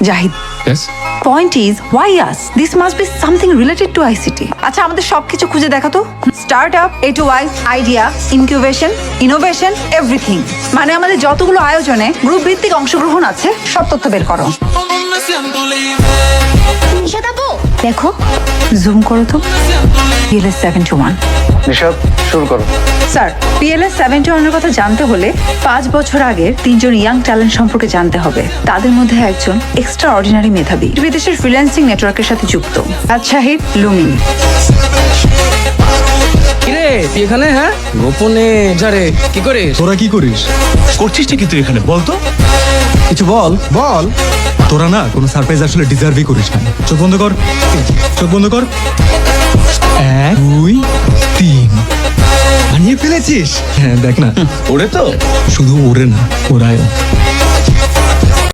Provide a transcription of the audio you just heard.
Zahid, Yes? point is why us? This must be something related to ICT. আচ্ছা, আমাদের সবকিছু খুঁজে দেখো তো। Startup, A to Y, idea, incubation, innovation, everything. মানে আমাদের যতগুলো আয়োজনে গ্রুপ ভিত্তিক অংশগ্রহণ আছে সব তথ্য বের করো। দেখো, জুম করো তো। PLS 721। নিশাদ, শুরু করো। স্যার, PLS 721 এর কথা জানতে হলে 5 বছর আগের 3জন ইয়াং ট্যালেন্ট সম্পর্কে জানতে হবে। তাদের মধ্যে একজন এক্সট্রা অর্ডিনারি মেধাবী, বিদেশের ফ্রিল্যান্সিং নেটওয়ার্কের সাথে যুক্ত। শাহিদ লুমিন। কিরে তুই এখানে? হ্যাঁ, গোপনে যারে কি করে? তোরা কি করিস? করছিসটা কিন্তু এখানে বলতো। কিছু বল বল। তোরা না কোনো সারপ্রাইজ আসলে ডিজার্ভই করিস না। চোখ বন্ধ কর, চোখ বন্ধ কর। 1 2 3 বানিয়ে ফেলেছিস। হ্যাঁ দেখ না, ওরে তো শুধু ওরে না, ওরাও।